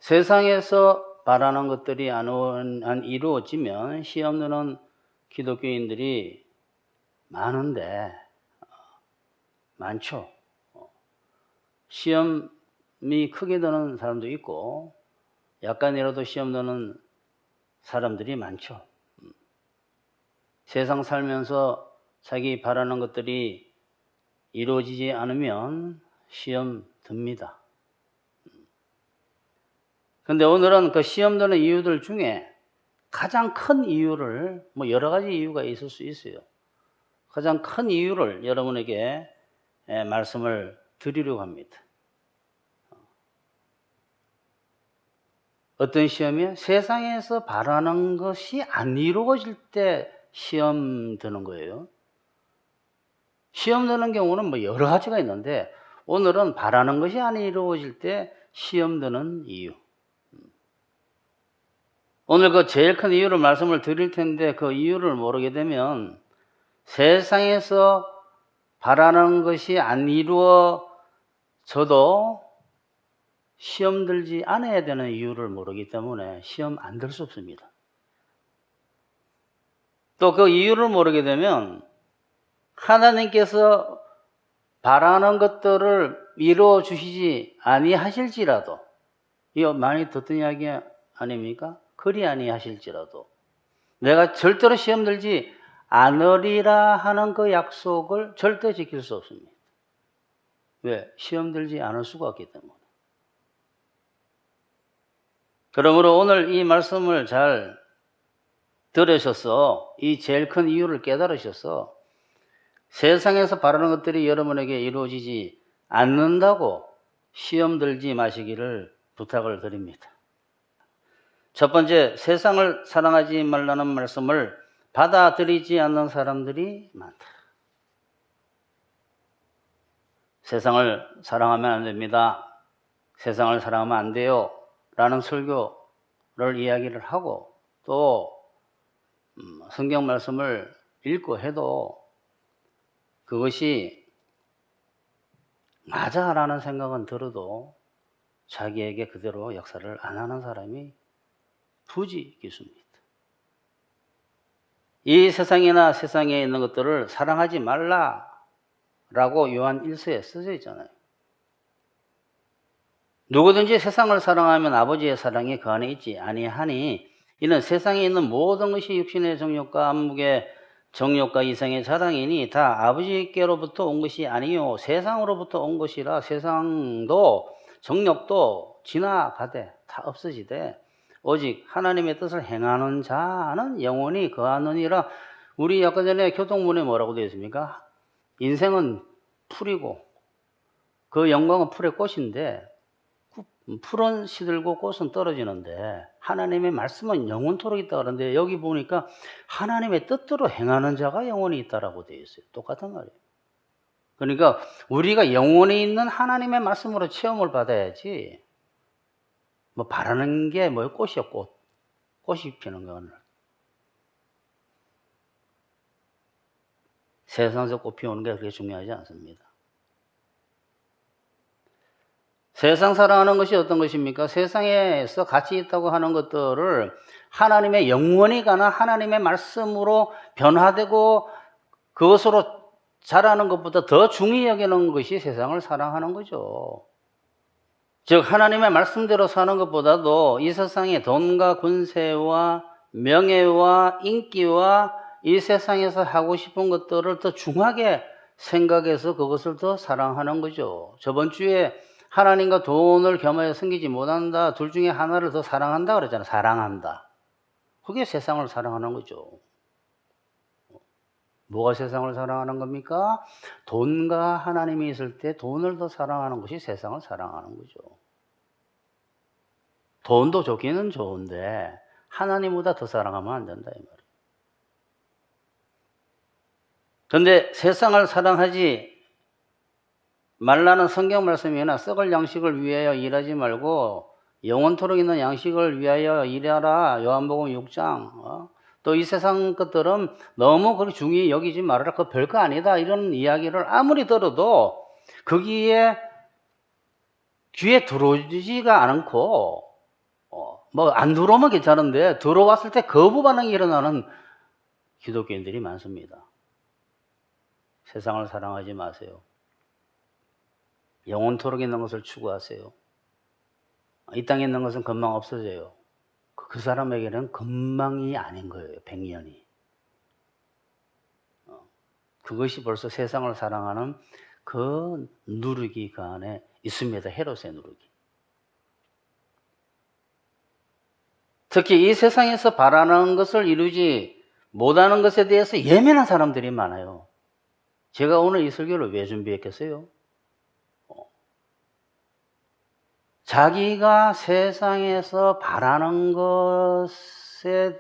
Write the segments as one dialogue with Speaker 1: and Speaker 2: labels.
Speaker 1: 세상에서 바라는 것들이 안 이루어지면 시험드는 기독교인들이 많은데, 많죠. 시험이 크게 드는 사람도 있고 약간이라도 시험 드는 사람들이 많죠. 세상 살면서 자기 바라는 것들이 이루어지지 않으면 시험 듭니다. 근데 오늘은 그 시험 드는 이유들 중에 가장 큰 이유를, 여러 가지 이유가 있을 수 있어요. 가장 큰 이유를 여러분에게 말씀을 드리려고 합니다. 어떤 시험이요? 세상에서 바라는 것이 안 이루어질 때 시험 드는 거예요. 시험 드는 경우는 여러 가지가 있는데 오늘은 바라는 것이 안 이루어질 때 시험 드는 이유. 오늘 그 제일 큰 이유를 말씀을 드릴 텐데 그 이유를 모르게 되면 세상에서 바라는 것이 안 이루어져도 시험 들지 않아야 되는 이유를 모르기 때문에 시험 안 들 수 없습니다. 또 그 이유를 모르게 되면 하나님께서 바라는 것들을 이루어 주시지 아니하실지라도, 이거 많이 듣던 이야기 아닙니까? 그리 아니하실지라도 내가 절대로 시험 들지 않으리라 하는 그 약속을 절대 지킬 수 없습니다. 왜? 시험 들지 않을 수가 없기 때문에. 그러므로 오늘 이 말씀을 잘 들으셔서 이 제일 큰 이유를 깨달으셔서 세상에서 바라는 것들이 여러분에게 이루어지지 않는다고 시험 들지 마시기를 부탁을 드립니다. 첫 번째, 세상을 사랑하지 말라는 말씀을 받아들이지 않는 사람들이 많다. 세상을 사랑하면 안 됩니다. 세상을 사랑하면 안 돼요. 라는 설교를 이야기를 하고 또 성경 말씀을 읽고 해도 그것이 맞아라는 생각은 들어도 자기에게 그대로 역사를 안 하는 사람이 부지기수입니다. 이 세상이나 세상에 있는 것들을 사랑하지 말라라고 요한 1서에 써져 있잖아요. 누구든지 세상을 사랑하면 아버지의 사랑이 그 안에 있지 아니하니 이는 세상에 있는 모든 것이 육신의 정욕과 안목의 정욕과 이생의 자랑이니 다 아버지께로부터 온 것이 아니요 세상으로부터 온 것이라. 세상도 정욕도 지나가되 다 없어지되 오직 하나님의 뜻을 행하는 자는 영원히 거하느니라. 우리 아까 전에 교동문에 뭐라고 되어 있습니까? 인생은 풀이고 그 영광은 풀의 꽃인데 풀은 시들고 꽃은 떨어지는데 하나님의 말씀은 영원토록 있다 그러는데 여기 보니까 하나님의 뜻대로 행하는 자가 영원히 있다라고 되어 있어요. 똑같은 말이에요. 그러니까 우리가 영원히 있는 하나님의 말씀으로 체험을 받아야지 바라는 게 꽃이요, 꽃. 꽃이 피는 건 세상에서 꽃 피우는 게 그렇게 중요하지 않습니다. 세상 사랑하는 것이 어떤 것입니까? 세상에서 가치 있다고 하는 것들을 하나님의 영원히 가는 하나님의 말씀으로 변화되고 그것으로 자라는 것보다 더 중히 여기는 것이 세상을 사랑하는 거죠. 즉 하나님의 말씀대로 사는 것보다도 이 세상의 돈과 권세와 명예와 인기와 이 세상에서 하고 싶은 것들을 더 중하게 생각해서 그것을 더 사랑하는 거죠. 저번 주에 하나님과 돈을 겸하여 섬기지 못한다. 둘 중에 하나를 더 사랑한다 그랬잖아요. 사랑한다. 그게 세상을 사랑하는 거죠. 뭐가 세상을 사랑하는 겁니까? 돈과 하나님이 있을 때 돈을 더 사랑하는 것이 세상을 사랑하는 거죠. 돈도 좋기는 좋은데 하나님보다 더 사랑하면 안 된다 이 말이에요. 그런데 세상을 사랑하지 말라는 성경 말씀이나 썩을 양식을 위하여 일하지 말고 영원토록 있는 양식을 위하여 일하라. 요한복음 6장. 또 이 세상 것들은 너무 그렇게 중히 여기지 말아라. 그거 별거 아니다. 이런 이야기를 아무리 들어도 거기에 귀에 들어오지가 않고 뭐 안 들어오면 괜찮은데 들어왔을 때 거부 반응이 일어나는 기독교인들이 많습니다. 세상을 사랑하지 마세요. 영원토록 있는 것을 추구하세요. 이 땅에 있는 것은 금방 없어져요. 그 사람에게는 금방이 아닌 거예요. 100년이. 그것이 벌써 세상을 사랑하는 그 누룩이 그 안에 있습니다. 헤롯의 누룩이. 특히 이 세상에서 바라는 것을 이루지 못하는 것에 대해서 예민한 사람들이 많아요. 제가 오늘 이 설교를 왜 준비했겠어요? 자기가 세상에서 바라는 것에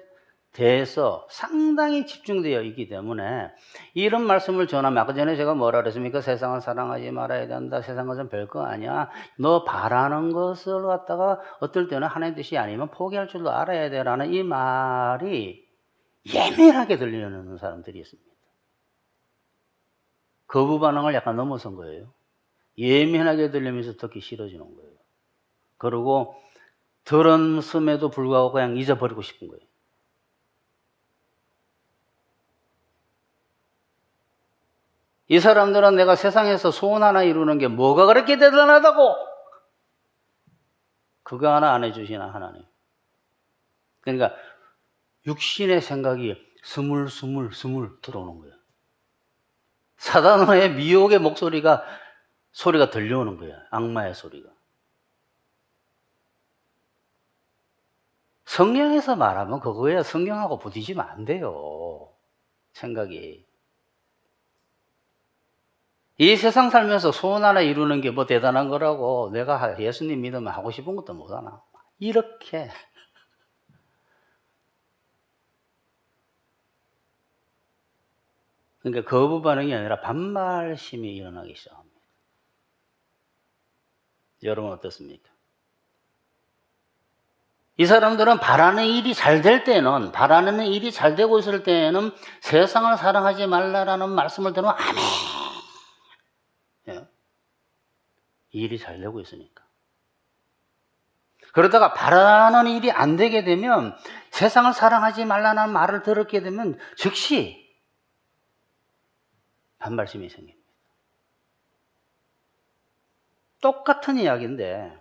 Speaker 1: 대해서 상당히 집중되어 있기 때문에 이런 말씀을 전하면, 아까 전에 제가 뭐라 그랬습니까? 세상을 사랑하지 말아야 된다. 세상 것은 별거 아니야. 너 바라는 것을 갖다가 어떨 때는 하나님 뜻이 아니면 포기할 줄도 알아야 돼라는 이 말이 예민하게 들리는 사람들이 있습니다. 거부 반응을 약간 넘어선 거예요. 예민하게 들리면서 듣기 싫어지는 거예요. 그리고 들었음에도 불구하고 그냥 잊어버리고 싶은 거예요. 이 사람들은 내가 세상에서 소원 하나 이루는 게 뭐가 그렇게 대단하다고? 그거 하나 안 해주시나 하나님. 그러니까 육신의 생각이 스물스물 들어오는 거예요. 사단의 미혹의 소리가 들려오는 거예요. 악마의 소리가. 성경에서 말하면 그거야. 성경하고 부딪히면 안 돼요. 생각이. 이 세상 살면서 소원 하나 이루는 게 뭐 대단한 거라고, 내가 예수님 믿으면 하고 싶은 것도 못하나. 이렇게. 그러니까 거부 반응이 아니라 반발심이 일어나기 시작합니다. 여러분 어떻습니까? 이 사람들은 바라는 일이 잘 될 때는, 바라는 일이 잘 되고 있을 때는 세상을 사랑하지 말라라는 말씀을 들으면 아멘. 일이 잘 되고 있으니까. 그러다가 바라는 일이 안 되게 되면, 세상을 사랑하지 말라는 말을 들었게 되면 즉시 반발심이 생깁니다. 똑같은 이야기인데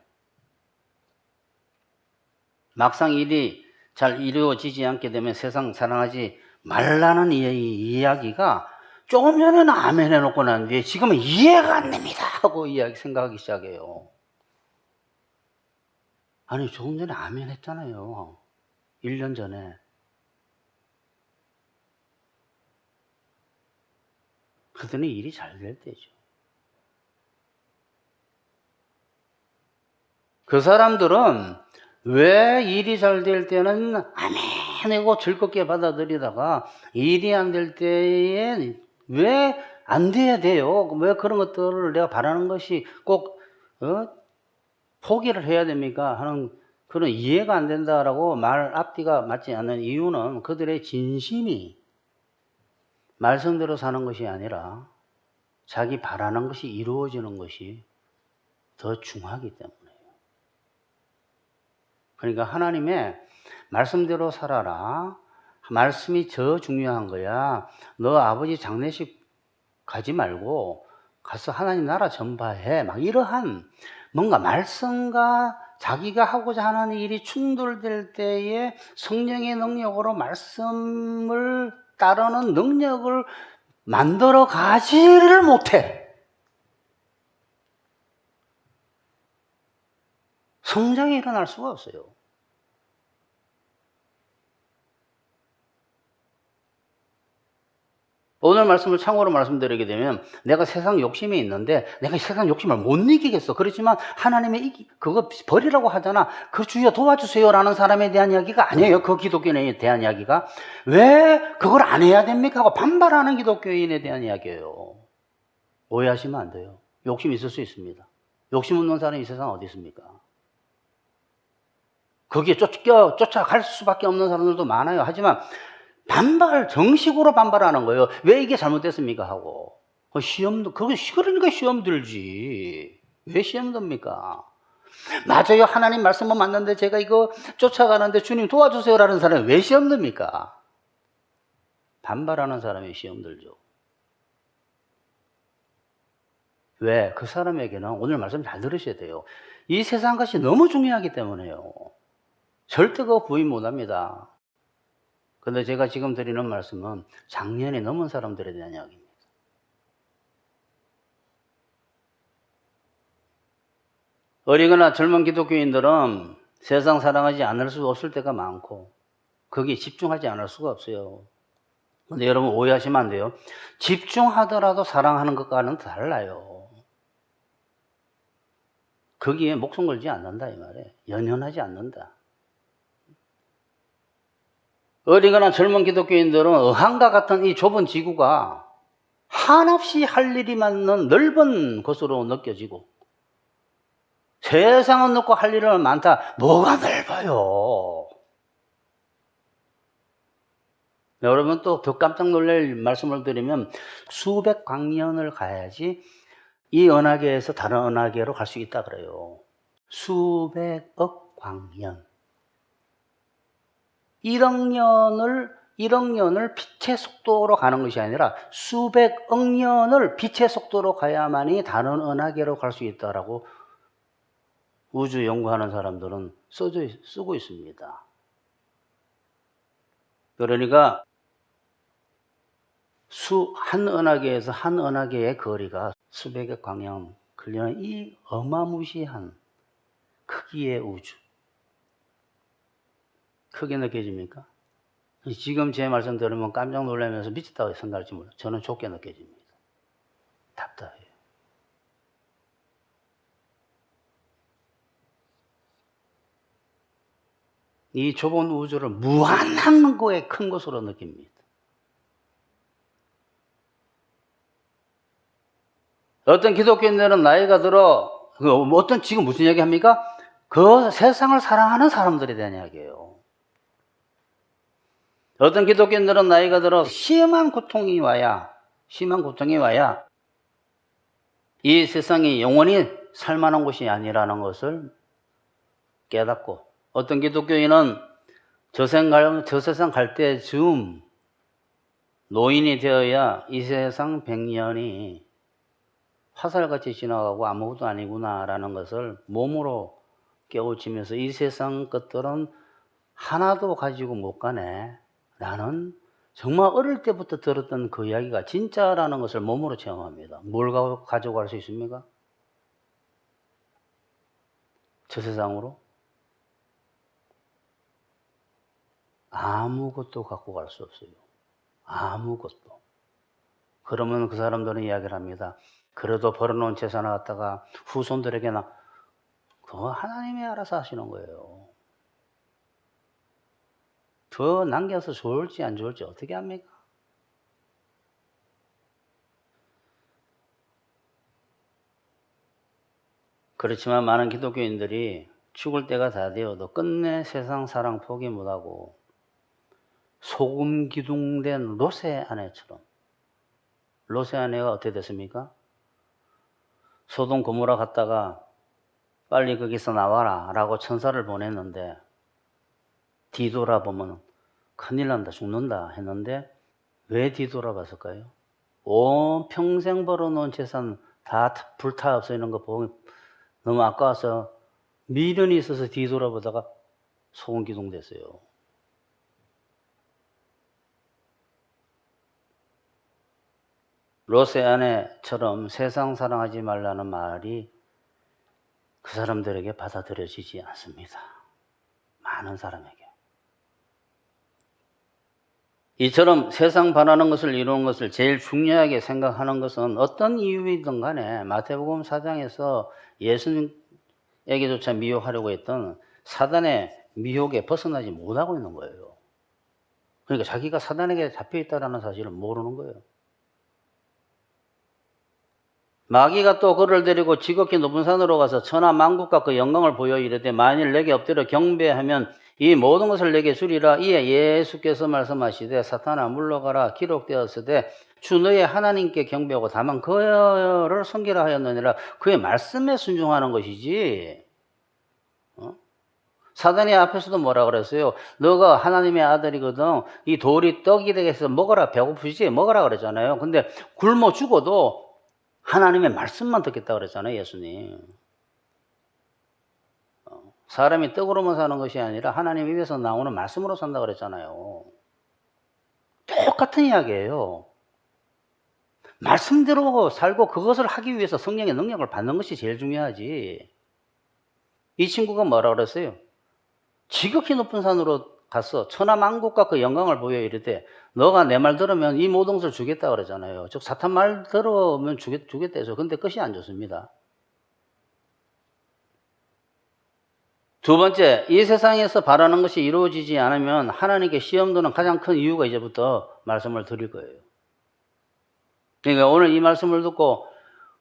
Speaker 1: 막상 일이 잘 이루어지지 않게 되면 세상 사랑하지 말라는 이야기가 조금 전에는 아멘 해놓고 난 뒤에 지금은 이해가 안 됩니다 하고 생각하기 시작해요. 아니 조금 전에 아멘 했잖아요. 1년 전에. 그랬더니 일이 잘 될 때죠. 그 사람들은 왜 일이 잘 될 때는 아멘하고 즐겁게 받아들이다가 일이 안 될 때에 왜 안 돼야 돼요? 왜 그런 것들을 내가 바라는 것이 꼭 포기를 해야 됩니까? 하는 그런 이해가 안 된다라고 말 앞뒤가 맞지 않는 이유는 그들의 진심이 말씀대로 사는 것이 아니라 자기 바라는 것이 이루어지는 것이 더 중요하기 때문에요. 그러니까 하나님의 말씀대로 살아라. 말씀이 더 중요한 거야. 너 아버지 장례식 가지 말고 가서 하나님 나라 전파해. 막 이러한 뭔가 말씀과 자기가 하고자 하는 일이 충돌될 때에 성령의 능력으로 말씀을 따르는 능력을 만들어 가지를 못해. 성장이 일어날 수가 없어요. 오늘 말씀을 참고로 말씀드리게 되면 내가 세상 욕심이 있는데 내가 세상 욕심을 못 이기겠어. 그렇지만 하나님의 그거 버리라고 하잖아. 그 주여 도와주세요 라는 사람에 대한 이야기가 아니에요. 그 기독교인에 대한 이야기가. 왜 그걸 안 해야 됩니까? 하고 반발하는 기독교인에 대한 이야기예요. 오해하시면 안 돼요. 욕심 있을 수 있습니다. 욕심 없는 사람이 이 세상 어디 있습니까? 거기에 쫓아갈 수밖에 없는 사람들도 많아요. 하지만 정식으로 반발하는 거예요. 왜 이게 잘못됐습니까? 하고. 그러니까 시험 들지. 왜 시험 듭니까? 맞아요. 하나님 말씀은 맞는데 제가 이거 쫓아가는데 주님 도와주세요라는 사람이 왜 시험 듭니까? 반발하는 사람이 시험 들죠. 왜? 그 사람에게는 오늘 말씀 잘 들으셔야 돼요. 이 세상 것이 너무 중요하기 때문에요. 절대 그거 부인 못합니다. 근데 제가 지금 드리는 말씀은 작년이 넘은 사람들에 대한 이야기입니다. 어리거나 젊은 기독교인들은 세상 사랑하지 않을 수 없을 때가 많고 거기에 집중하지 않을 수가 없어요. 근데 여러분 오해하시면 안 돼요. 집중하더라도 사랑하는 것과는 달라요. 거기에 목숨 걸지 않는다 이 말이에요. 연연하지 않는다. 어리거나 젊은 기독교인들은 어항과 같은 이 좁은 지구가 한없이 할 일이 많은 넓은 것으로 느껴지고 세상은 넓고 할 일은 많다. 뭐가 넓어요? 여러분 또 더 깜짝 놀랄 말씀을 드리면 수백 광년을 가야지 이 은하계에서 다른 은하계로 갈 수 있다 그래요. 수백억 광년. 1억 년을 빛의 속도로 가는 것이 아니라 수백억 년을 빛의 속도로 가야만이 다른 은하계로 갈 수 있다라고 우주 연구하는 사람들은 쓰고 있습니다. 그러니까 한 은하계에서 한 은하계의 거리가 수백억 광년 걸리는 이 어마무시한 크기의 우주. 크게 느껴집니까? 지금 제 말씀 들으면 깜짝 놀라면서 미쳤다고 생각할지 몰라요. 저는 좁게 느껴집니다. 답답해요. 이 좁은 우주를 무한한 거에 큰 것으로 느낍니다. 어떤 기독교인들은 나이가 들어, 어떤 지금 무슨 얘기 합니까? 그 세상을 사랑하는 사람들에 대한 이야기예요. 어떤 기독교인들은 나이가 들어 심한 고통이 와야 이 세상이 영원히 살만한 곳이 아니라는 것을 깨닫고, 어떤 기독교인은 저 세상 갈 때쯤 노인이 되어야 이 세상 100년이 화살같이 지나가고 아무것도 아니구나라는 것을 몸으로 깨우치면서 이 세상 것들은 하나도 가지고 못 가네. 나는 정말 어릴 때부터 들었던 그 이야기가 진짜라는 것을 몸으로 체험합니다. 뭘 가지고 갈 수 있습니까? 저 세상으로? 아무것도 갖고 갈 수 없어요. 아무것도. 그러면 그 사람들은 이야기를 합니다. 그래도 벌어놓은 재산을 갖다가 후손들에게나 그거 하나님이 알아서 하시는 거예요. 더 남겨서 좋을지 안 좋을지 어떻게 합니까? 그렇지만 많은 기독교인들이 죽을 때가 다 되어도 끝내 세상 사랑 포기 못하고 소금 기둥된 롯의 아내처럼, 롯의 아내가 어떻게 됐습니까? 소돔 고모라 갔다가 빨리 거기서 나와라 라고 천사를 보냈는데 뒤돌아보면 큰일 난다, 죽는다 했는데 왜 뒤돌아봤을까요? 온 평생 벌어놓은 재산 다 불타 없어지는 거 보면 너무 아까워서 미련이 있어서 뒤돌아보다가 소금기둥 됐어요. 롯의 아내처럼 세상 사랑하지 말라는 말이 그 사람들에게 받아들여지지 않습니다. 많은 사람에게. 이처럼 세상 바라는 것을 이루는 것을 제일 중요하게 생각하는 것은 어떤 이유이든 간에 마태복음 4장에서 예수님에게조차 미혹하려고 했던 사단의 미혹에 벗어나지 못하고 있는 거예요. 그러니까 자기가 사단에게 잡혀있다는 사실을 모르는 거예요. 마귀가 또 그를 데리고 지극히 높은 산으로 가서 천하 만국과 그 영광을 보여 이르되 만일 내게 엎드려 경배하면 이 모든 것을 내게 주리라. 이에 예수께서 말씀하시되 사탄아 물러가라. 기록되었으되 주 너의 하나님께 경배하고 다만 그를 섬기라 하였느니라. 그의 말씀에 순종하는 것이지 사단이 앞에서도 뭐라 그랬어요? 너가 하나님의 아들이거든. 이 돌이 떡이 되겠어. 먹어라. 배고프지? 먹어라 그랬잖아요. 근데 굶어 죽어도 하나님의 말씀만 듣겠다 그랬잖아요, 예수님. 사람이 떡으로만 사는 것이 아니라 하나님 입에서 나오는 말씀으로 산다 그랬잖아요. 똑같은 이야기예요. 말씀대로 살고 그것을 하기 위해서 성령의 능력을 받는 것이 제일 중요하지. 이 친구가 뭐라 그랬어요? 지극히 높은 산으로 가서 천하만국과 그 영광을 보여 이르되 너가 내 말 들으면 이 모든 것을 주겠다 그러잖아요. 즉 사탄 말 들으면 주겠다 해서. 근데 끝이 안 좋습니다. 두 번째, 이 세상에서 바라는 것이 이루어지지 않으면 하나님께 시험 드는 가장 큰 이유가 이제부터 말씀을 드릴 거예요. 그러니까 오늘 이 말씀을 듣고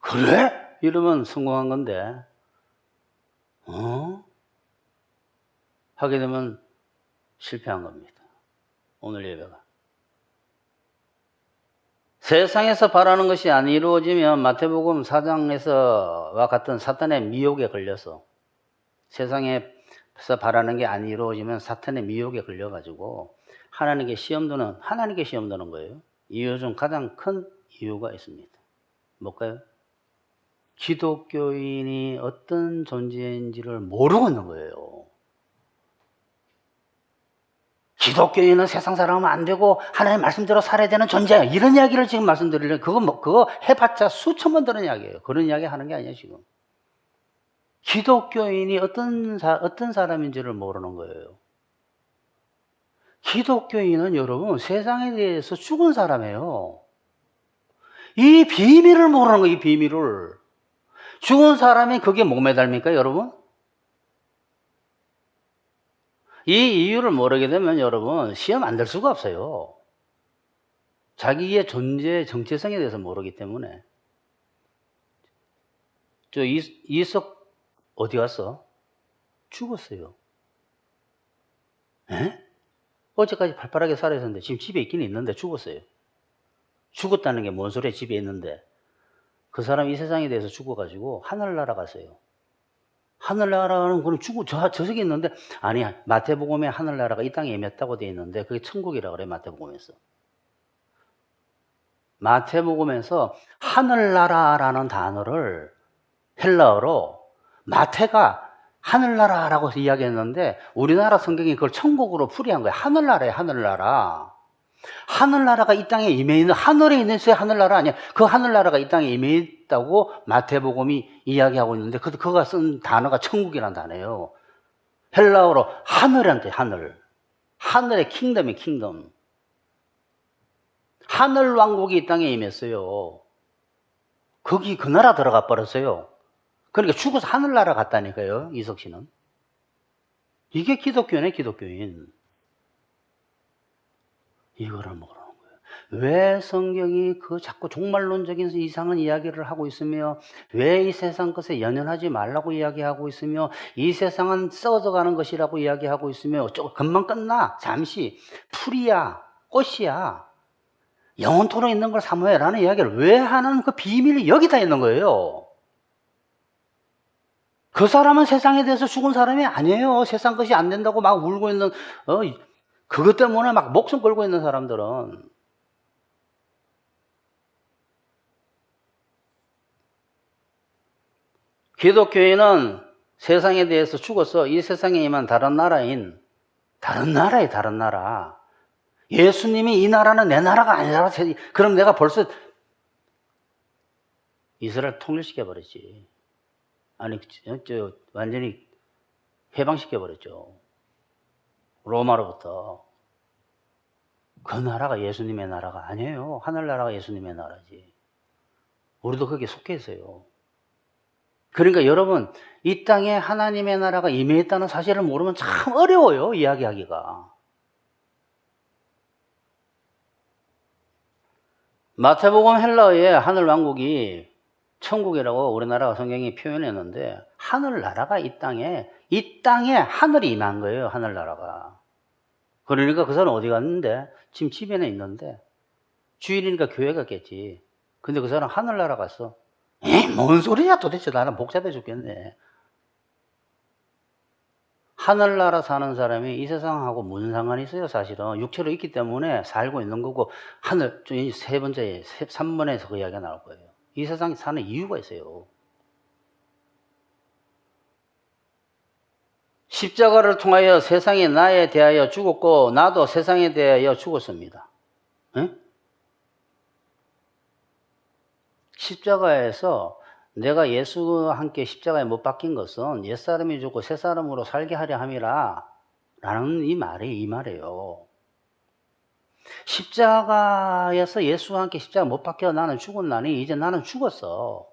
Speaker 1: 그래? 이러면 성공한 건데 하게 되면 실패한 겁니다. 오늘 예배가. 세상에서 바라는 것이 안 이루어지면 마태복음 4장에서와 같은 사탄의 미혹에 걸려서 세상에서 바라는 게 안 이루어지면 사탄의 미혹에 걸려가지고 하나님께 시험 드는 거예요. 이유 중 가장 큰 이유가 있습니다. 뭘까요? 기독교인이 어떤 존재인지를 모르고 있는 거예요. 기독교인은 세상 사람은 안 되고 하나님 말씀대로 살아야 되는 존재야. 이런 이야기를 지금 말씀드리려면 그거 해봤자 수천 번 들은 이야기예요. 그런 이야기 하는 게 아니에요, 지금. 기독교인이 어떤 사람인지를 모르는 거예요. 기독교인은 여러분 세상에 대해서 죽은 사람이에요. 이 비밀을 모르는 거예요, 이 비밀을. 죽은 사람이 그게 목매달입니까, 여러분? 이 이유를 모르게 되면 여러분 시험 안 될 수가 없어요. 자기의 존재 정체성에 대해서 모르기 때문에. 저 이석 어디 갔어? 죽었어요. 에? 어제까지 팔팔하게 살아있었는데 지금 집에 있긴 있는데 죽었어요. 죽었다는 게 뭔 소리야? 집에 있는데. 그 사람이 이 세상에 대해서 죽어가지고 하늘나라 갔어요. 하늘나라는 그럼 저석에 있는데 아니야. 마태복음에 하늘나라가 이 땅에 임했다고 되어 있는데 그게 천국이라고 그래요. 마태복음에서. 마태복음에서 하늘나라라는 단어를 헬라어로 마태가 하늘나라라고 이야기했는데 우리나라 성경이 그걸 천국으로 풀이한 거예요. 하늘나라예요. 하늘나라. 하늘나라가 이 땅에 임해 있는, 하늘에 있는 하늘나라 아니야. 그 하늘나라가 이 땅에 임해 있다고 마태복음이 이야기하고 있는데 그가 쓴 단어가 천국이라는 단어예요. 헬라어로 하늘한테 하늘. 하늘의 킹덤이 킹덤. 하늘 왕국이 이 땅에 임했어요. 거기 그 나라 들어가 버렸어요. 그러니까 죽어서 하늘나라 갔다니까요. 이석 씨는. 이게 기독교네, 기독교인. 이거를 모르는 거예요. 왜 성경이 그 자꾸 종말론적인 이상한 이야기를 하고 있으며 왜 이 세상 것에 연연하지 말라고 이야기하고 있으며 이 세상은 썩어져가는 것이라고 이야기하고 있으며 금방 끝나. 잠시 풀이야, 꽃이야. 영원토록 있는 걸 사모해라는 이야기를 왜 하는 그 비밀이 여기 다 있는 거예요. 그 사람은 세상에 대해서 죽은 사람이 아니에요. 세상 것이 안 된다고 막 울고 있는 그것 때문에 막 목숨 걸고 있는 사람들은. 기독교인은 세상에 대해서 죽어서 이 세상에 임한 다른 나라에 다른 나라. 예수님이 이 나라는 내 나라가 아니라 그럼 내가 벌써 이스라엘 통일시켜버렸지. 아니 완전히 해방시켜버렸죠. 로마로부터. 그 나라가 예수님의 나라가 아니에요. 하늘나라가 예수님의 나라지. 우리도 거기에 속해 있어요. 그러니까 여러분 이 땅에 하나님의 나라가 임해있다는 사실을 모르면 참 어려워요. 이야기하기가. 마태복음 헬라어의 하늘왕국이 천국이라고 우리나라 성경이 표현했는데 하늘나라가 이 땅에 하늘이 임한 거예요. 하늘나라가. 그러니까 그 사람은 어디 갔는데? 지금 집에는 있는데 주일이니까 교회 갔겠지. 근데 그 사람 하늘나라 갔어. 뭔 소리야 도대체. 나는 복잡해 죽겠네. 하늘나라 사는 사람이 이 세상하고 무슨 상관이 있어요? 사실은 육체로 있기 때문에 살고 있는 거고, 하늘 세 번째 3번에서 그 이야기가 나올 거예요. 이 세상에 사는 이유가 있어요. 십자가를 통하여 세상이 나에 대하여 죽었고 나도 세상에 대하여 죽었습니다. 응? 십자가에서 내가 예수와 함께 십자가에 못 박힌 것은 옛사람이 죽고 새사람으로 살게 하려 함이라 라는 이 말이에요. 십자가에서 예수와 함께 십자가 못 박혀 나는 죽었나니 이제 나는 죽었어.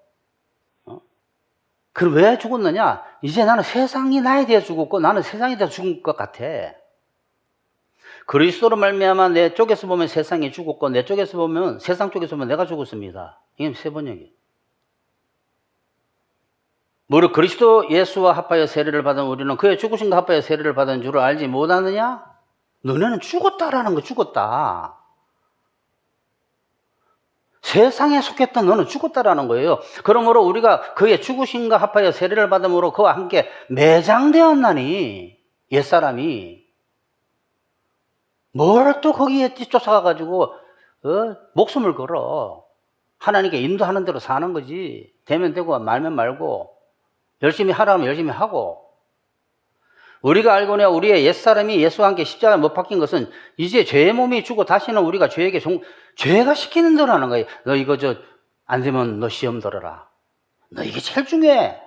Speaker 1: 그럼 왜 죽었느냐? 이제 나는 세상이 나에 대해 죽었고 나는 세상에 대해 죽은 것 같아. 그리스도로 말미암아 내 쪽에서 보면 세상이 죽었고 내 쪽에서 보면 세상 쪽에서 보면 내가 죽었습니다. 이게 세 번역이. 무릇 그리스도 예수와 합하여 세례를 받은 우리는 그의 죽으신과 합하여 세례를 받은 줄을 알지 못하느냐? 너네는 죽었다라는 거. 죽었다. 세상에 속했던 너는 죽었다라는 거예요. 그러므로 우리가 그의 죽으신과 합하여 세례를 받음으로 그와 함께 매장되었나니 옛사람이 뭘 또 거기에 쫓아가가지고 목숨을 걸어. 하나님께 인도하는 대로 사는 거지. 되면 되고 말면 말고 열심히 하라면 열심히 하고. 우리가 알거니와 우리의 옛사람이 예수와 함께 십자가에 못 박힌 것은 이제 죄의 몸이 죽고 다시는 우리가 죄에게 죄가 시키는 대로 하는 거예요. 너 이거 안 되면 너 시험 들어라. 너 이게 제일 중요해.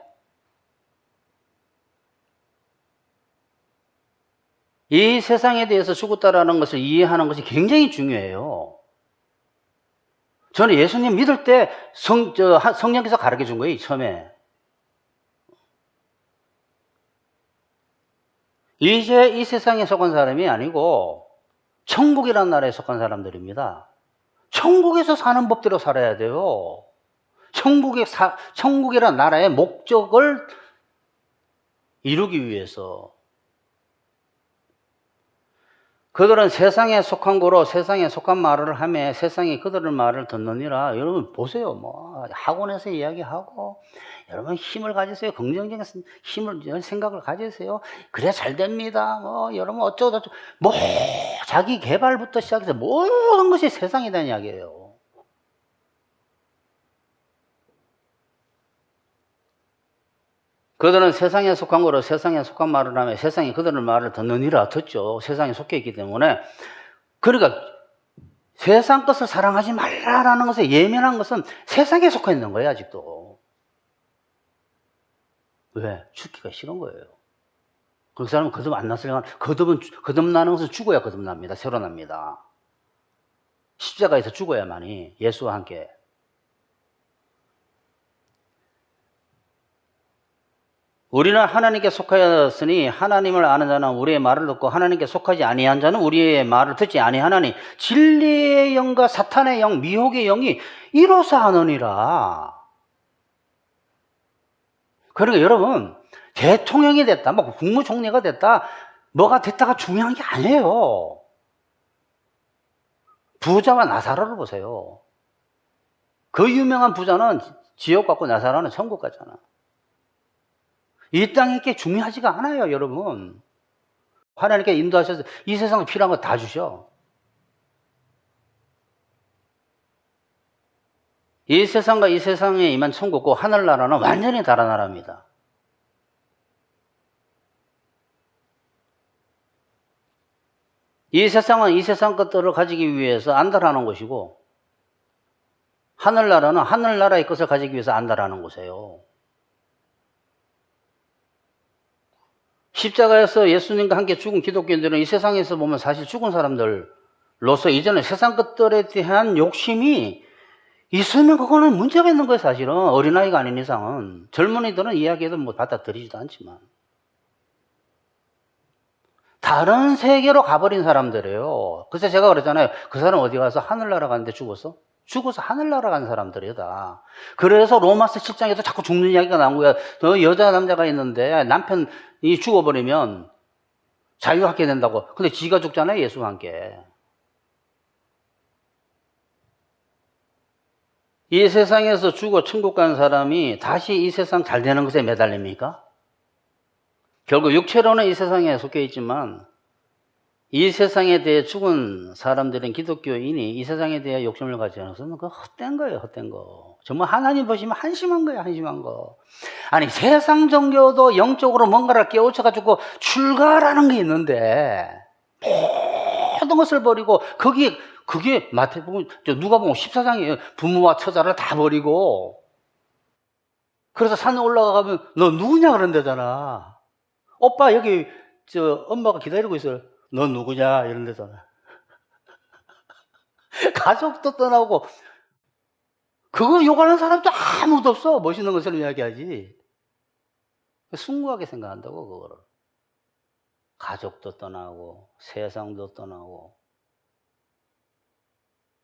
Speaker 1: 이 세상에 대해서 죽었다라는 것을 이해하는 것이 굉장히 중요해요. 저는 예수님 믿을 때 성령께서 가르쳐 준 거예요, 처음에. 이제 이 세상에 속한 사람이 아니고 천국이라는 나라에 속한 사람들입니다. 천국에서 사는 법대로 살아야 돼요. 천국이라는 나라의 목적을 이루기 위해서. 그들은 세상에 속한 거로 세상에 속한 말을 하며 세상이 그들의 말을 듣느니라. 여러분 보세요. 학원에서 이야기하고 여러분 힘을 가지세요. 긍정적인 힘을 생각을 가지세요. 그래야 잘 됩니다. 여러분 어쩌고저쩌고 자기 개발부터 시작해서 모든 것이 세상이라는 이야기예요. 그들은 세상에 속한 거로 세상에 속한 말을 하며 세상이 그들의 말을 듣느니라. 듣죠. 세상에 속해 있기 때문에. 그러니까 세상 것을 사랑하지 말라라는 것에 예민한 것은 세상에 속해 있는 거예요. 아직도. 왜? 죽기가 싫은 거예요. 그 사람은 거듭 안 났으면 거듭나는 것은 죽어야 거듭납니다. 새로 납니다. 십자가에서 죽어야만이 예수와 함께. 우리는 하나님께 속하였으니 하나님을 아는 자는 우리의 말을 듣고 하나님께 속하지 아니한 자는 우리의 말을 듣지 아니하나니 진리의 영과 사탄의 영, 미혹의 영이 이로써 하느니라. 그러니까 여러분 대통령이 됐다, 국무총리가 됐다, 뭐가 됐다가 중요한 게 아니에요. 부자와 나사로를 보세요. 그 유명한 부자는 지옥 같고 나사로는 천국 같잖아. 이 땅에 게 중요하지가 않아요, 여러분. 하나님께 인도하셔서 이 세상에 필요한 거 다 주셔. 이 세상과 이 세상에 임한 천국과 하늘나라는 완전히 다른 나라입니다. 이 세상은 이 세상 것들을 가지기 위해서 안달하는 것이고 하늘나라는 하늘나라의 것을 가지기 위해서 안달하는 곳이에요. 십자가에서 예수님과 함께 죽은 기독교인들은 이 세상에서 보면 사실 죽은 사람들로서 이제는 세상 것들에 대한 욕심이 있으면 그거는 문제가 있는 거예요. 사실은 어린아이가 아닌 이상은. 젊은이들은 이야기해도 받아들이지도 않지만 다른 세계로 가버린 사람들이에요. 그래서 제가 그랬잖아요. 그 사람 어디 가서 하늘나라 갔는데 죽어서 하늘나라 간 사람들이에요, 다. 그래서 로마서 7장에도 자꾸 죽는 이야기가 나온 거야. 여자, 남자가 있는데 남편이 죽어버리면 자유하게 된다고. 근데 지가 죽잖아요, 예수와 함께. 이 세상에서 죽어 천국 간 사람이 다시 이 세상 잘 되는 것에 매달립니까? 결국 육체로는 이 세상에 속해 있지만 이 세상에 대해 죽은 사람들은 기독교인이 이 세상에 대해 욕심을 가지지 않아서는 그거 헛된 거예요, 헛된 거. 정말 하나님 보시면 한심한 거예요, 한심한 거. 아니, 세상 종교도 영적으로 뭔가를 깨우쳐가지고 출가라는 게 있는데, 모든 것을 버리고, 그게 마태복음, 누가복음 14장이에요. 부모와 처자를 다 버리고, 그래서 산에 올라가면 너 누구냐 그런다잖아. 오빠 여기 엄마가 기다리고 있어요. 너 누구냐 이런 데잖아. 가족도 떠나고 그거 욕하는 사람도 아무도 없어. 멋있는 것처럼 이야기하지. 숭고하게 생각한다고 그거를. 가족도 떠나고 세상도 떠나고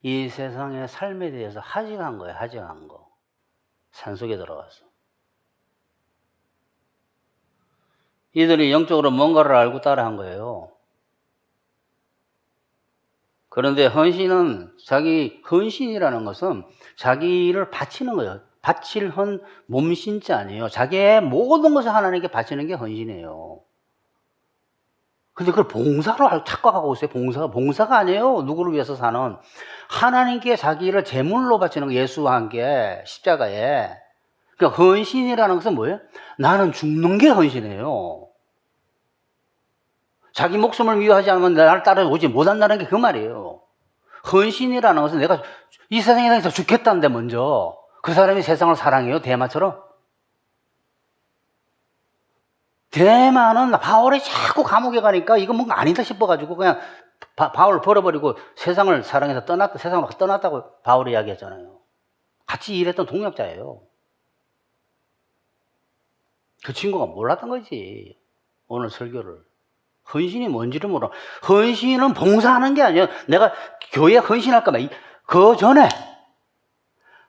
Speaker 1: 이 세상의 삶에 대해서 하직한 거예요. 하직한 거. 산속에 들어가서. 이들이 영적으로 뭔가를 알고 따라한 거예요. 그런데 헌신이라는 것은 자기를 바치는 거예요. 바칠 몸신자 아니에요. 자기의 모든 것을 하나님께 바치는 게 헌신이에요. 근데 그걸 봉사로 착각하고 있어요. 봉사가 아니에요. 누구를 위해서 사는. 하나님께 자기를 제물로 바치는 거, 예수와 함께 십자가에. 그러니까 헌신이라는 것은 뭐예요? 나는 죽는 게 헌신이에요. 자기 목숨을 위하지 않으면 나를 따라오지 못한다는 게 그 말이에요. 헌신이라는 것은 내가 이 세상에서 죽겠다는데 먼저 그 사람이 세상을 사랑해요? 대마처럼? 대마는 바울이 자꾸 감옥에 가니까 이거 뭔가 아니다 싶어가지고 그냥 바울을 버려버리고 세상을 사랑해서 세상으로 떠났다고 바울이 이야기했잖아요. 같이 일했던 동역자예요. 그 친구가 몰랐던 거지. 오늘 설교를. 헌신이 뭔지를 몰라. 헌신은 봉사하는 게 아니에요. 내가 교회에 헌신할까 봐. 그 전에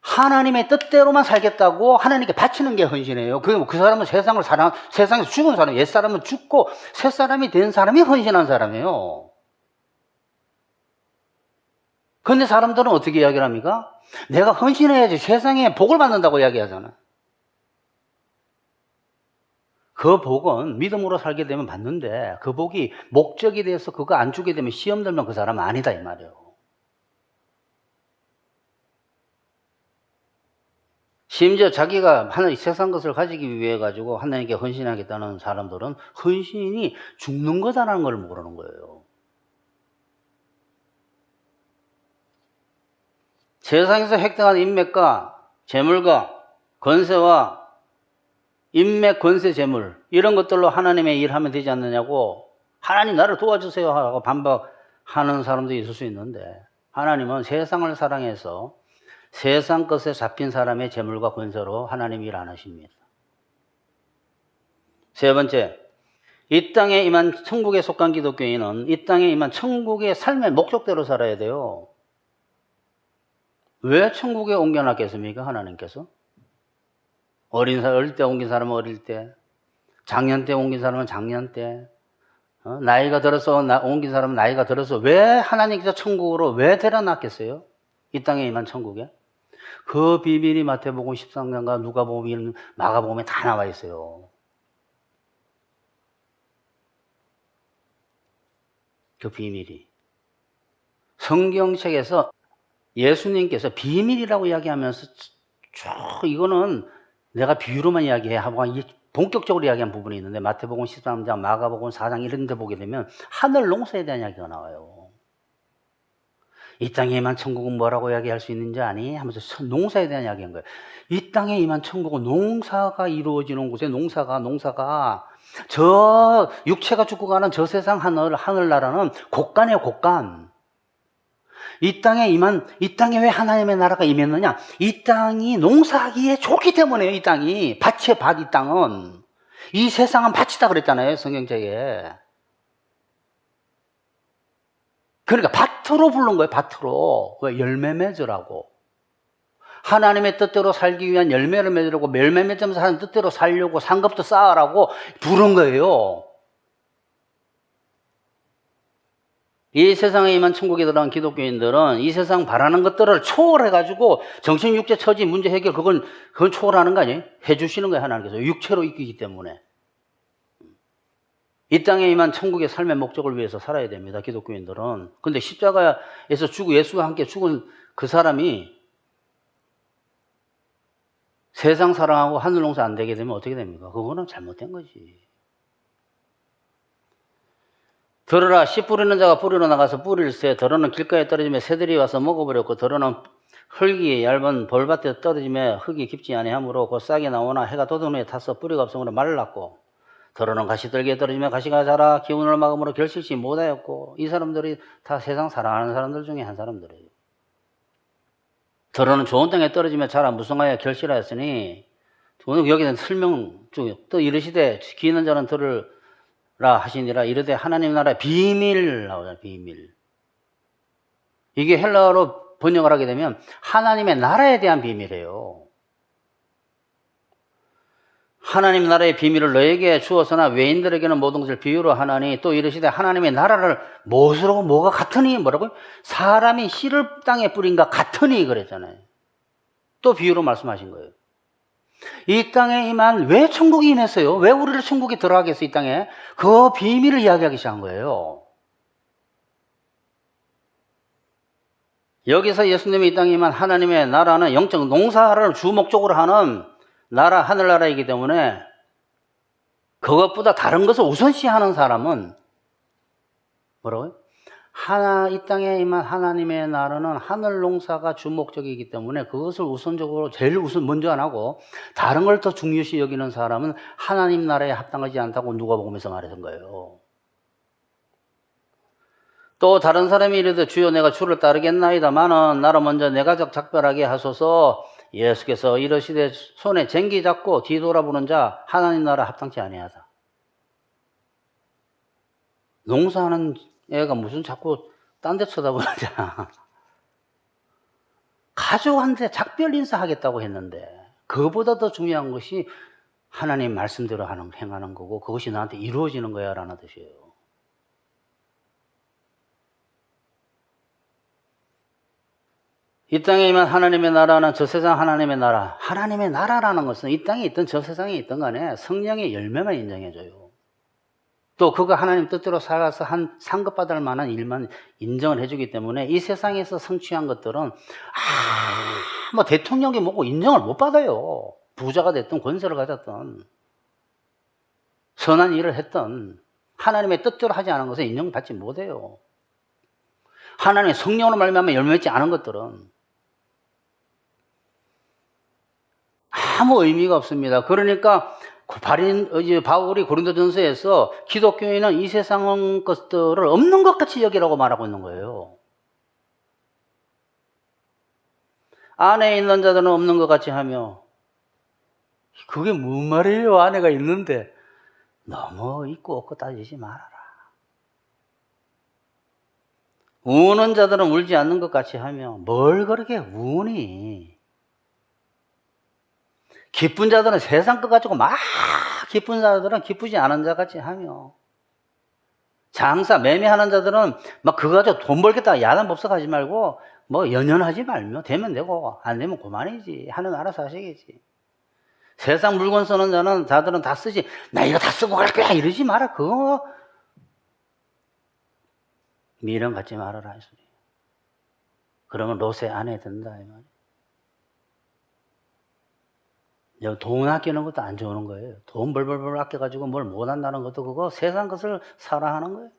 Speaker 1: 하나님의 뜻대로만 살겠다고 하나님께 바치는 게 헌신이에요. 그 사람은 세상에서 죽은 사람, 옛사람은 죽고 새 사람이 된 사람이 헌신한 사람이에요. 그런데 사람들은 어떻게 이야기를 합니까? 내가 헌신해야지 세상에 복을 받는다고 이야기하잖아. 그 복은 믿음으로 살게 되면 받는데 그 복이 목적이 돼서 그거 안 주게 되면 시험 들면 그 사람은 아니다 이 말이에요. 심지어 자기가 세상 것을 가지기 위해 가지고 하나님께 헌신하겠다는 사람들은 헌신이 죽는 거다라는 걸 모르는 거예요. 세상에서 획득한 인맥과 재물과 권세와 인맥, 권세, 재물 이런 것들로 하나님의 일을 하면 되지 않느냐고 하나님 나를 도와주세요 하고 반박하는 사람도 있을 수 있는데 하나님은 세상을 사랑해서 세상 것에 잡힌 사람의 재물과 권세로 하나님 일 안 하십니다. 세 번째, 이 땅에 임한 천국에 속한 기독교인은 이 땅에 임한 천국의 삶의 목적대로 살아야 돼요. 왜 천국에 옮겨놨겠습니까? 하나님께서? 어릴 때 옮긴 사람은 어릴 때, 작년 때 옮긴 사람은 작년 때, 나이가 들어서 옮긴 사람은 나이가 들어서 왜 하나님께서 천국으로 왜 데려놨겠어요? 이 땅에 임한 천국에? 그 비밀이 마태복음 13장과 누가복음, 마가복음에 다 나와 있어요. 그 비밀이. 성경책에서 예수님께서 비밀이라고 이야기하면서 이거는 내가 비유로만 이야기해 하고 본격적으로 이야기한 부분이 있는데 마태복음 13장, 마가복음 4장 이런 데 보게 되면 하늘 농사에 대한 이야기가 나와요. 이 땅에 임한 천국은 뭐라고 이야기할 수 있는지 아니? 하면서 농사에 대한 이야기한 거예요. 이 땅에 임한 천국은 농사가 이루어지는 곳에 농사가 저 육체가 죽고 가는 저 세상 하늘나라는 곳간이에요, 곳간. 이 땅에 왜 하나님의 나라가 임했느냐? 이 땅이 농사하기에 좋기 때문에요, 이 땅이. 밭의 밭, 이 땅은. 이 세상은 밭이다 그랬잖아요, 성경책에. 그러니까 밭으로 부른 거예요, 밭으로. 왜? 열매 맺으라고. 하나님의 뜻대로 살기 위한 열매를 맺으라고, 열매 맺으면서 하나님 뜻대로 살려고, 상급도 쌓으라고 부른 거예요. 이 세상에 임한 천국에 들어간 기독교인들은 이 세상 바라는 것들을 초월해가지고 정신, 육체, 처지, 문제 해결 그건 초월하는 거 아니에요? 해주시는 거예요, 하나님께서. 육체로 이기기 때문에. 이 땅에 임한 천국의 삶의 목적을 위해서 살아야 됩니다. 기독교인들은. 근데 십자가에서 예수와 함께 죽은 그 사람이 세상 사랑하고 하늘 농사 안 되게 되면 어떻게 됩니까? 그거는 잘못된 거지. 들으라, 씨 뿌리는 자가 뿌리러 나가서 뿌릴새. 더러는 길가에 떨어지며 새들이 와서 먹어버렸고, 더러는 흙이 얇은 벌밭에 떨어지며 흙이 깊지 아니하므로 곧 싹이 나오나 해가 돋은 후에 타서 뿌리가 없으므로 말랐고, 더러는 가시떨기에 떨어지며 가시가 자라 기운을 막음으로 결실치 못하였고. 이 사람들이 다 세상 사랑하는 사람들 중에 한 사람들이에요. 더러는 좋은 땅에 떨어지며 자라 무성하여 결실하였으니, 오늘 여기는 설명 중에 또 이르시되 귀 있는 자는 들으라 하시니라. 이르되 하나님 나라의 비밀 나오잖아요. 비밀. 이게 헬라어로 번역을 하게 되면 하나님의 나라에 대한 비밀이에요. 하나님 나라의 비밀을 너에게 주었으나 외인들에게는 모든 것을 비유로 하나니, 또 이르시되 하나님의 나라를 무엇으로 뭐가 같으니 뭐라고요? 사람이 씨를 땅에 뿌린가 같으니 그랬잖아요. 또 비유로 말씀하신 거예요. 이 땅에 임한 왜 천국이 임했어요? 왜 우리를 천국에 들어가게 했어요? 이 땅에 그 비밀을 이야기하기 시작한 거예요. 여기서 예수님이 이 땅에 임한 하나님의 나라는 영적 농사를 주 목적으로 하는 나라, 하늘나라이기 때문에 그것보다 다른 것을 우선시하는 사람은 뭐라고요? 이 땅에 임한 하나님의 나라는 하늘 농사가 주 목적이기 때문에 그것을 우선적으로 제일 먼저 안 하고 다른 걸 더 중요시 여기는 사람은 하나님 나라에 합당하지 않다고 누가복음에서 말했던 거예요. 또 다른 사람이 이르되 주여 내가 주를 따르겠나이다마는 나로 먼저 내 가족 작별하게 하소서. 예수께서 이르시되 손에 쟁기 잡고 뒤돌아보는 자 하나님 나라 합당치 아니하다. 농사하는 애가 무슨 자꾸 딴 데 쳐다보느냐. 가족한테 작별 인사하겠다고 했는데 그거보다 더 중요한 것이 하나님 말씀대로 행하는 거고 그것이 나한테 이루어지는 거야 라는 뜻이에요. 이 땅에 임한 하나님의 나라는 저 세상 하나님의 나라. 하나님의 나라라는 것은 이 땅에 있든 저 세상에 있든 간에 성령의 열매만 인정해줘요. 또 그가 하나님 뜻대로 살아서 한 상급받을 만한 일만 인정을 해주기 때문에 이 세상에서 성취한 것들은 뭐 대통령이 뭐고 인정을 못 받아요. 부자가 됐든 권세를 가졌든 선한 일을 했든 하나님의 뜻대로 하지 않은 것은 인정받지 못해요. 하나님의 성령으로 말미암아 열매 맺지 않은 것들은 아무 의미가 없습니다. 그러니까 바울이 고린도전서에서 기독교인은 이 세상 것들을 없는 것 같이 여기라고 말하고 있는 거예요. 안에 있는 자들은 없는 것 같이 하며, 그게 무슨 말이에요? 아내가 있는데 너무 있고 없고 따지지 말아라. 우는 자들은 울지 않는 것 같이 하며, 뭘 그렇게 우니? 기쁜 자들은 세상 것 가지고 막 기쁜 자들은 기쁘지 않은 자 같이 하며, 장사 매매하는 자들은 막 그거 가지고 돈 벌겠다 야단 법석하지 말고 뭐 연연하지 말며 되면 되고 안 되면 그만이지. 하는 알아서 하시겠지. 세상 물건 쓰는 자들은 다 쓰지. 나 이거 다 쓰고 갈 거야 이러지 마라. 그거 미련 갖지 말아라. 그러면 롯의 안에 든다 이 말이야. 돈 아끼는 것도 안 좋은 거예요. 돈 벌벌벌 아껴가지고 뭘 못한다는 것도 그거 세상 것을 사랑하는 거예요.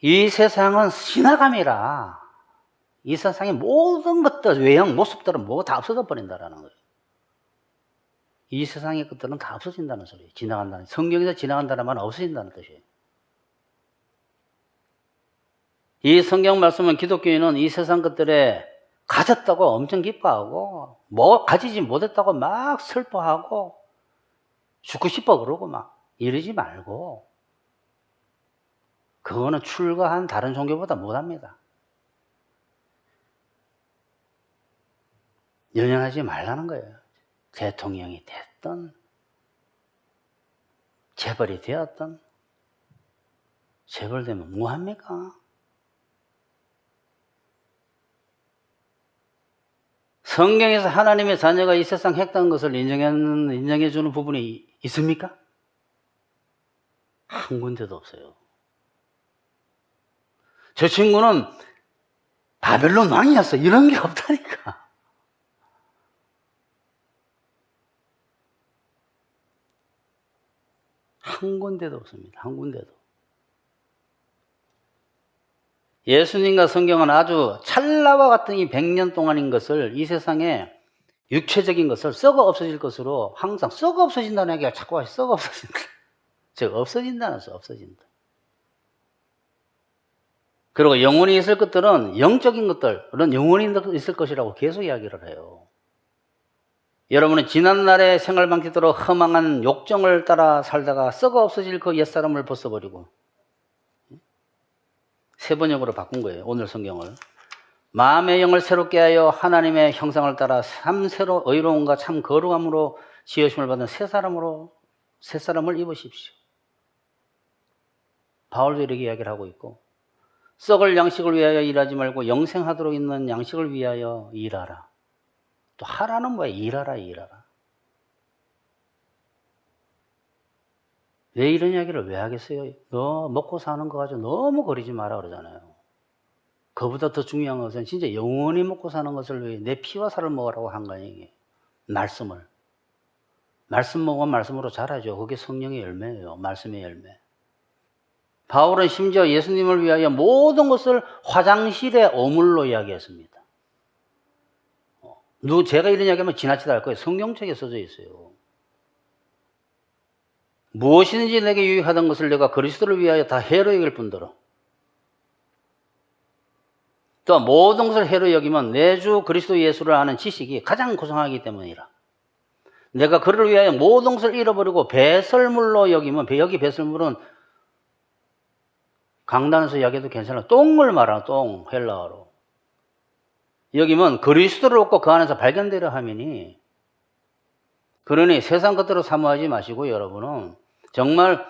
Speaker 1: 이 세상은 지나감이라 이 세상의 모든 것들, 외형, 모습들은 뭐 다 없어져 버린다라는 거예요. 이 세상의 것들은 다 없어진다는 소리예요. 지나간다는, 성경에서 지나간다는 말은 없어진다는 뜻이에요. 이 성경 말씀은 기독교인은 이 세상 것들에 가졌다고 엄청 기뻐하고 뭐 가지지 못했다고 막 슬퍼하고 죽고 싶어 그러고 막 이러지 말고, 그거는 출가한 다른 종교보다 못합니다. 연연하지 말라는 거예요. 대통령이 됐든 재벌이 되었든 재벌되면 뭐합니까? 성경에서 하나님의 자녀가 이 세상 했다는 것을 인정해 주는 부분이 있습니까? 한 군데도 없어요. 저 친구는 바벨론 왕이었어. 이런 게 없다니까. 한 군데도 없습니다. 한 군데도. 예수님과 성경은 아주 찰나와 같은 이 100년 동안인 것을, 이 세상에 육체적인 것을 썩어 없어질 것으로 항상 썩어 없어진다는 얘기가 자꾸 와서 썩어 없어진다. 즉 없어진다는 써, 없어진다. 그리고 영원히 있을 것들은 영적인 것들은 영원히 있을 것이라고 계속 이야기를 해요. 여러분은 지난날의 생활 방식대로 허망한 욕정을 따라 살다가 썩어 없어질 그 옛사람을 벗어버리고 새 번역으로 바꾼 거예요. 오늘 성경을. 마음의 영을 새롭게 하여 하나님의 형상을 따라 참 새로 의로움과 참 거룩함으로 지으심을 받은 새 사람을 입으십시오. 바울도 이렇게 이야기를 하고 있고, 썩을 양식을 위하여 일하지 말고 영생하도록 있는 양식을 위하여 일하라. 또 하라는 뭐야? 일하라. 왜 이런 이야기를 왜 하겠어요? 너 먹고 사는 거 가지고 너무 거리지 마라 그러잖아요. 그보다 더 중요한 것은 진짜 영원히 먹고 사는 것을 위해 내 피와 살을 먹으라고 한 거예요. 이게. 말씀을. 말씀 먹으면 말씀으로 자라죠. 그게 성령의 열매예요. 말씀의 열매. 바울은 심지어 예수님을 위하여 모든 것을 화장실의 오물로 이야기했습니다. 제가 이런 이야기하면 지나치다 할 거예요. 성경책에 써져 있어요. 무엇이든지 내게 유익하던 것을 내가 그리스도를 위하여 다 해로 여길 뿐더러, 또 모든 것을 해로 여기면 내 주 그리스도 예수를 아는 지식이 가장 고상하기 때문이라. 내가 그를 위하여 모든 것을 잃어버리고 배설물로 여기면, 여기 배설물은 강단에서 이야기해도 괜찮아. 똥을 말하는 똥, 헬라어로. 여기면 그리스도를 얻고 그 안에서 발견되려 함이니, 그러니 세상 것대로 사모하지 마시고 여러분은 정말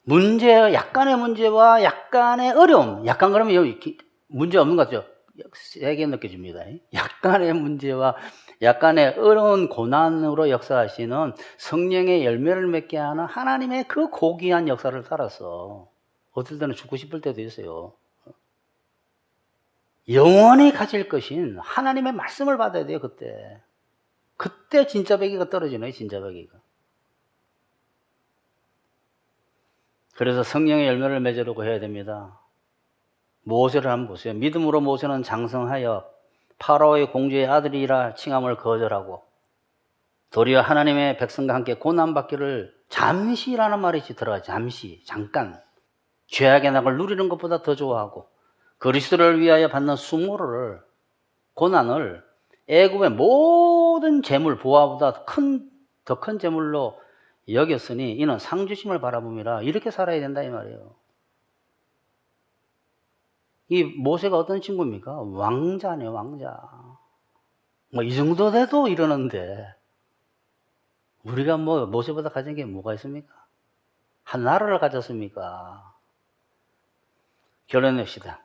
Speaker 1: 약간의 문제와 약간의 어려움, 약간 그러면 여기 문제 없는 것 같죠? 세게 느껴집니다. 약간의 문제와 약간의 어려운 고난으로 역사하시는 성령의 열매를 맺게 하는 하나님의 그 고귀한 역사를 따라서 어떨 때는 죽고 싶을 때도 있어요. 영원히 가질 것인 하나님의 말씀을 받아야 돼요. 그때 진짜 배기가 떨어지네요. 진짜 배기가. 그래서 성령의 열매를 맺으려고 해야 됩니다. 모세를 한번 보세요. 믿음으로 모세는 장성하여 파라오의 공주의 아들이라 칭함을 거절하고 도리어 하나님의 백성과 함께 고난받기를 잠시라는 말이 들어가요. 잠깐. 죄악의 낙을 누리는 것보다 더 좋아하고 그리스도를 위하여 받는 수모를, 고난을 애굽의 모든 재물, 보화보다 더 큰 재물로 여겼으니 이는 상주심을 바라봅니다. 이렇게 살아야 된다 이 말이에요. 이 모세가 어떤 친구입니까? 왕자네요, 왕자. 이 정도 돼도 이러는데 우리가 모세보다 가진 게 뭐가 있습니까? 한 나라를 가졌습니까? 결론냅시다.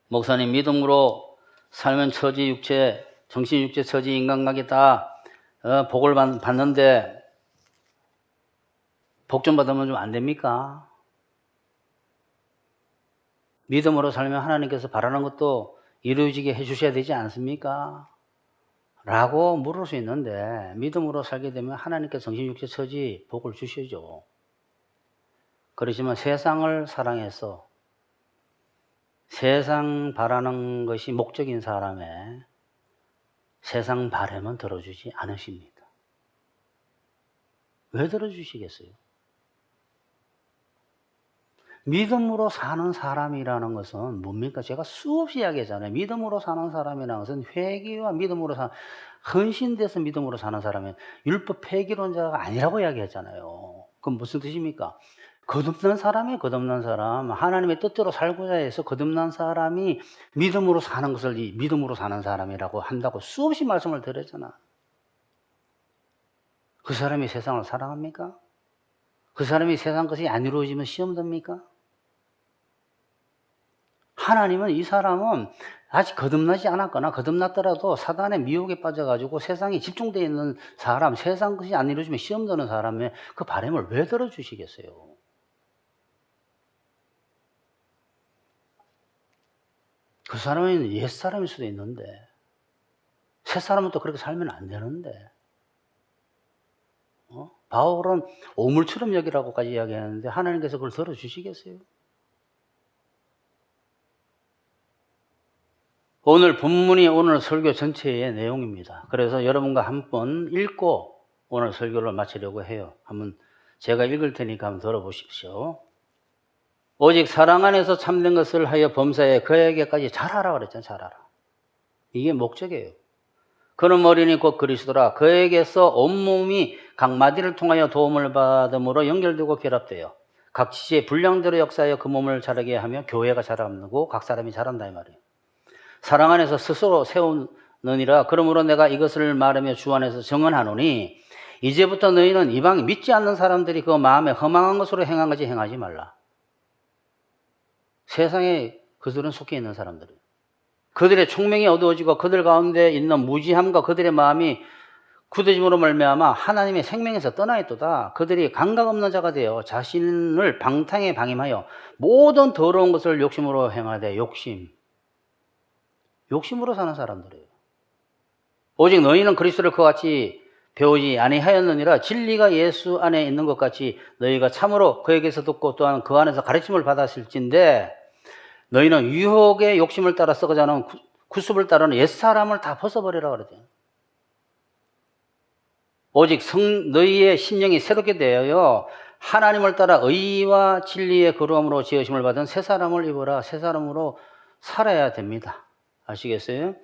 Speaker 1: 목사님, 믿음으로 살면 정신, 육체, 처지, 인간관계 다 복을 받는데 복 좀 받으면 좀 안 됩니까? 믿음으로 살면 하나님께서 바라는 것도 이루어지게 해주셔야 되지 않습니까? 라고 물을 수 있는데, 믿음으로 살게 되면 하나님께서 정신, 육체, 처지 복을 주시죠. 그렇지만 세상을 사랑해서 세상 바라는 것이 목적인 사람의 세상 바람은 들어주지 않으십니다. 왜 들어주시겠어요? 믿음으로 사는 사람이라는 것은 뭡니까? 제가 수없이 이야기했잖아요. 믿음으로 사는 사람이라는 것은 회개와 믿음으로 헌신돼서 믿음으로 사는 사람은 율법 폐기론자가 아니라고 이야기했잖아요. 그건 무슨 뜻입니까? 거듭난 사람이에요. 거듭난 사람. 하나님의 뜻대로 살고자 해서 거듭난 사람이 믿음으로 사는 것을 믿음으로 사는 사람이라고 한다고 수없이 말씀을 드렸잖아. 그 사람이 세상을 사랑합니까? 그 사람이 세상 것이 안 이루어지면 시험 듭니까? 하나님은 이 사람은 아직 거듭나지 않았거나 거듭났더라도 사단의 미혹에 빠져가지고 세상에 집중되어 있는 사람, 세상 것이 안 이루어지면 시험 드는 사람의 그 바람을 왜 들어주시겠어요? 그 사람은 옛사람일 수도 있는데 새사람은 또 그렇게 살면 안 되는데 바울은 오물처럼 여기라고까지 이야기하는데 하나님께서 그걸 들어주시겠어요? 오늘 본문이 오늘 설교 전체의 내용입니다. 그래서 여러분과 한번 읽고 오늘 설교를 마치려고 해요. 한번 제가 읽을 테니까 한번 들어보십시오. 오직 사랑 안에서 참된 것을 하여 범사에 그에게까지 잘하라 그랬잖아요. 잘하라. 이게 목적이에요. 그는 어린이 곧 그리스도라. 그에게서 온몸이 각 마디를 통하여 도움을 받음으로 연결되고 결합돼요. 각 지체의 분량대로 역사하여 그 몸을 자라게 하며 교회가 자라고 각 사람이 자란다 이 말이에요. 사랑 안에서 스스로 세우느니라. 그러므로 내가 이것을 말하며 주 안에서 정언하노니 이제부터 너희는 이방 믿지 않는 사람들이 그 마음에 허망한 것으로 행한 것이 행하지 말라. 세상에 그들은 속해 있는 사람들이에요. 그들의 총명이 어두워지고 그들 가운데 있는 무지함과 그들의 마음이 굳어짐으로 말미암아 하나님의 생명에서 떠나 있도다. 그들이 감각 없는 자가 되어 자신을 방탕에 방임하여 모든 더러운 것을 욕심으로 행하되 욕심으로 사는 사람들이에요. 오직 너희는 그리스도를 그와 같이 배우지 아니하였느니라. 진리가 예수 안에 있는 것 같이 너희가 참으로 그에게서 듣고 또한 그 안에서 가르침을 받았을진데 너희는 유혹의 욕심을 따라 썩어가는 구습을 따르는 옛사람을 다 벗어버리라 그러죠. 오직 너희의 심령이 새롭게 되어 하나님을 따라 의와 진리의 거룩함으로 지으심을 받은 새 사람을 입어라. 새 사람으로 살아야 됩니다. 아시겠어요?